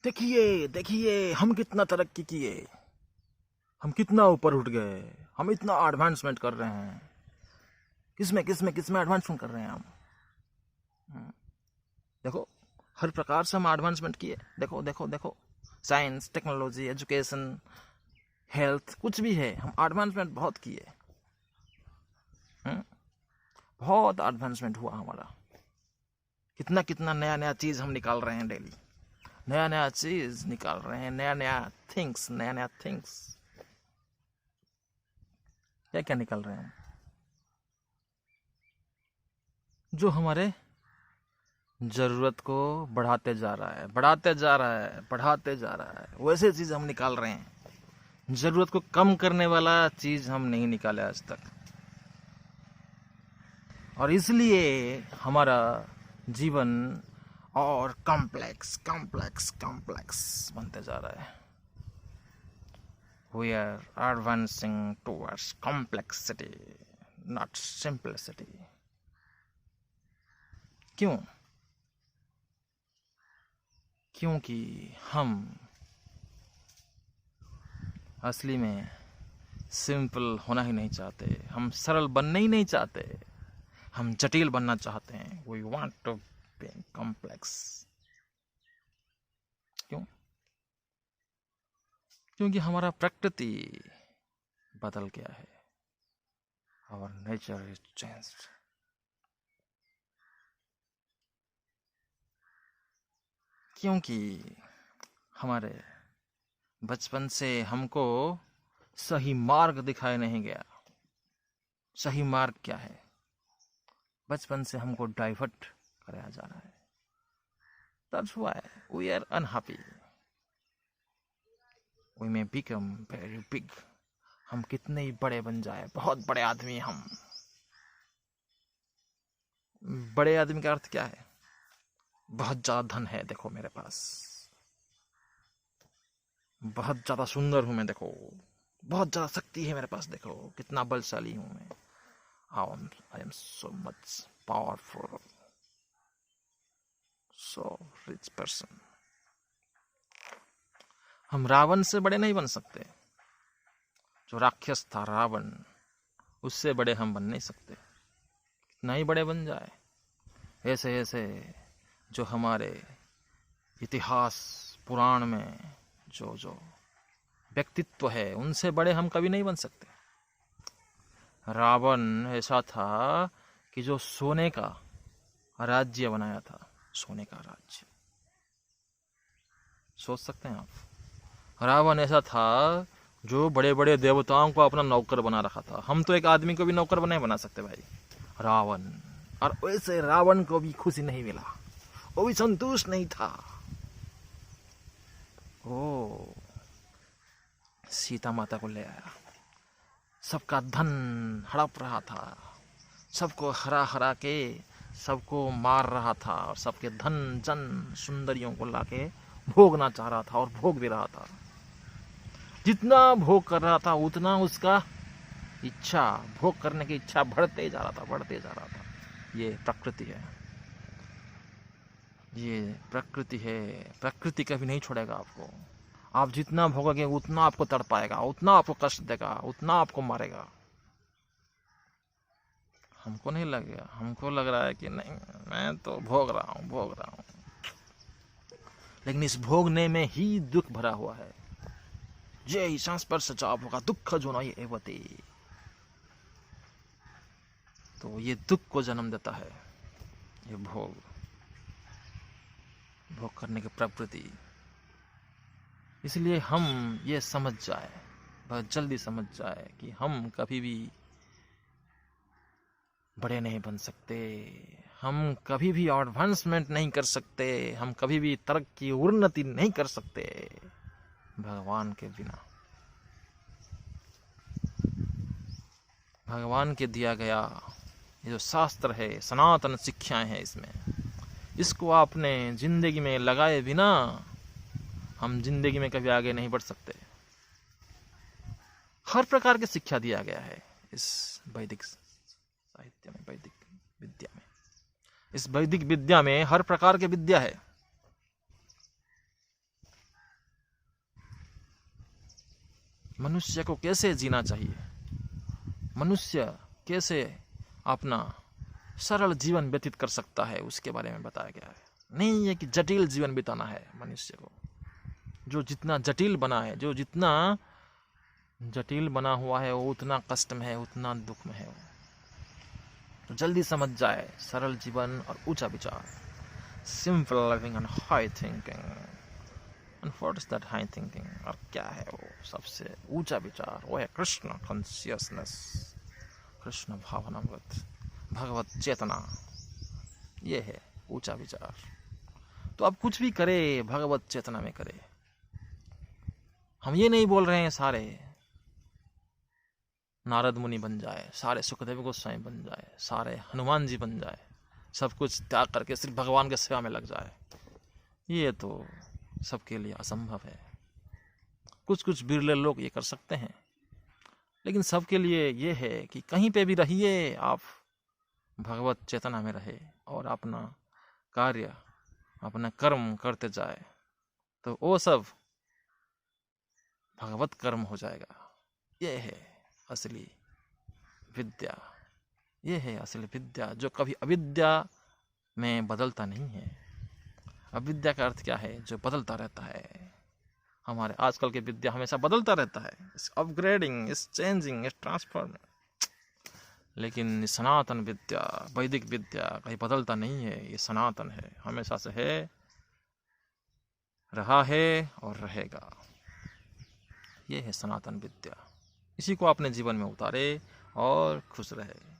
देखिए देखिए हम कितना तरक्की किए, हम कितना ऊपर उठ गए, हम इतना एडवांसमेंट कर रहे हैं। किसमें एडवांसमेंट कर रहे हैं हम? देखो, हर प्रकार से हम एडवांसमेंट किए। देखो देखो देखो, साइंस, टेक्नोलॉजी, एजुकेशन, हेल्थ, कुछ भी है, हम एडवांसमेंट बहुत किए। बहुत एडवांसमेंट हुआ हमारा। कितना कितना नया नया चीज हम निकाल रहे हैं डेली। नया नया चीज निकाल रहे हैं, नया नया थिंग्स, नया नया थिंग्स। क्या क्या निकाल रहे हैं? जो हमारे जरूरत को बढ़ाते जा रहा है, बढ़ाते जा रहा है, बढ़ाते जा रहा है, वैसे चीज हम निकाल रहे हैं। जरूरत को कम करने वाला चीज हम नहीं निकाले आज तक, और इसलिए हमारा जीवन और कॉम्प्लेक्स कॉम्प्लेक्स कॉम्प्लेक्स बनते जा रहा है। We are advancing towards complexity, not simplicity. क्यों? क्योंकि हम असली में सिंपल होना ही नहीं चाहते, हम सरल बनना ही नहीं चाहते, हम जटिल बनना चाहते हैं। We want to be complex. क्यों? क्योंकि हमारा प्रकृति बदल गया है। Our nature is changed. क्योंकि हमारे बचपन से हमको सही मार्ग दिखाया नहीं गया। सही मार्ग क्या है? बचपन से हमको डाइवर्ट कराया जा रहा है। That's why we are unhappy. We may become very big. हम कितने ही बड़े बन जाए, बहुत बड़े आदमी हम। बड़े आदमी का अर्थ क्या है? बहुत ज्यादा धन है, देखो मेरे पास, बहुत ज्यादा सुंदर हूं मैं, देखो बहुत ज्यादा शक्ति है मेरे पास, देखो कितना बलशाली हूं मैं। I am so much powerful, so rich person. हम रावण से बड़े नहीं बन सकते। जो राक्षस था रावण, उससे बड़े हम बन नहीं सकते। कितना ही बड़े बन जाए, ऐसे ऐसे जो हमारे इतिहास पुराण में जो जो व्यक्तित्व है, उनसे बड़े हम कभी नहीं बन सकते। रावण ऐसा था कि जो सोने का राज्य बनाया था, सोने का राज्य। सोच सकते हैं आप? रावण ऐसा था जो बड़े बड़े देवताओं को अपना नौकर बना रखा था। हम तो एक आदमी को भी नौकर नहीं बना सकते भाई, रावण। और वैसे रावण को भी खुशी नहीं मिला, वो भी संतुष्ट नहीं था। ओ सीता माता को ले आया, सबका धन हड़प रहा था, सबको हरा हरा के सबको मार रहा था, और सबके धन जन सुंदरियों को लाके भोगना चाह रहा था, और भोग भी रहा था। जितना भोग कर रहा था उतना उसका इच्छा, भोग करने की इच्छा बढ़ते जा रहा था, बढ़ते जा रहा था। ये प्रकृति है, ये प्रकृति है। प्रकृति कभी नहीं छोड़ेगा आपको। आप जितना भोगोगे उतना आपको तड़पाएगा, उतना आपको कष्ट देगा, उतना आपको मारेगा। हमको नहीं लगेगा, हमको लग रहा है कि नहीं, मैं तो भोग रहा हूं, भोग रहा हूं, लेकिन इस भोगने में ही दुख भरा हुआ है। जय संस्पर्श होगा दुख जो नहीं एवते, तो ये दुख को जन्म देता है, ये भोग, भोग करने की प्रवृत्ति। इसलिए हम ये समझ जाए, बहुत जल्दी समझ जाए कि हम कभी भी बड़े नहीं बन सकते, हम कभी भी एडवांसमेंट नहीं कर सकते, हम कभी भी तरक्की उन्नति नहीं कर सकते भगवान के बिना। भगवान के दिया गया ये जो शास्त्र है, सनातन शिक्षाएं हैं, इसमें इसको आपने जिंदगी में लगाए बिना हम जिंदगी में कभी आगे नहीं बढ़ सकते। हर प्रकार की शिक्षा दिया गया है इस वैदिक साहित्य में, वैदिक विद्या में। इस वैदिक विद्या में हर प्रकार की विद्या है। मनुष्य को कैसे जीना चाहिए, मनुष्य कैसे अपना सरल जीवन व्यतीत कर सकता है, उसके बारे में बताया गया है। नहीं है कि जटिल जीवन बिताना है मनुष्य को। जो जितना जटिल बना है, जो जितना जटिल बना हुआ है, वो उतना कष्ट में है, उतना दुख में है। तो जल्दी समझ जाए सरल जीवन और ऊंचा विचार, simple living and high thinking. And what is that high thinking? और क्या है वो सबसे ऊंचा विचार? वो है कृष्ण कॉन्शियसनेस, कृष्ण भावनामृत, भगवत चेतना। ये है ऊंचा विचार। तो अब कुछ भी करे भगवत चेतना में करे। हम ये नहीं बोल रहे हैं सारे नारद मुनि बन जाए, सारे सुखदेव गोस्वामी बन जाए, सारे हनुमान जी बन जाए, सब कुछ त्याग करके सिर्फ भगवान के सेवा में लग जाए। ये तो सबके लिए असंभव है। कुछ कुछ बिरले लोग ये कर सकते हैं, लेकिन सबके लिए ये है कि कहीं पे भी रहिए आप भगवत चेतना में रहे और अपना कार्य, अपना कर्म करते जाए, तो वो सब भगवत कर्म हो जाएगा। ये है असली विद्या, ये है असली विद्या, जो कभी अविद्या में बदलता नहीं है। अविद्या का अर्थ क्या है? जो बदलता रहता है। हमारे आजकल की विद्या हमेशा बदलता रहता है, इस अपग्रेडिंग, इस चेंजिंग, इस ट्रांसफॉर्मिंग। लेकिन सनातन विद्या, वैदिक विद्या कहीं बदलता नहीं है। ये सनातन है, हमेशा से है, रहा है और रहेगा। ये है सनातन विद्या। इसी को अपने जीवन में उतारे और खुश रहे।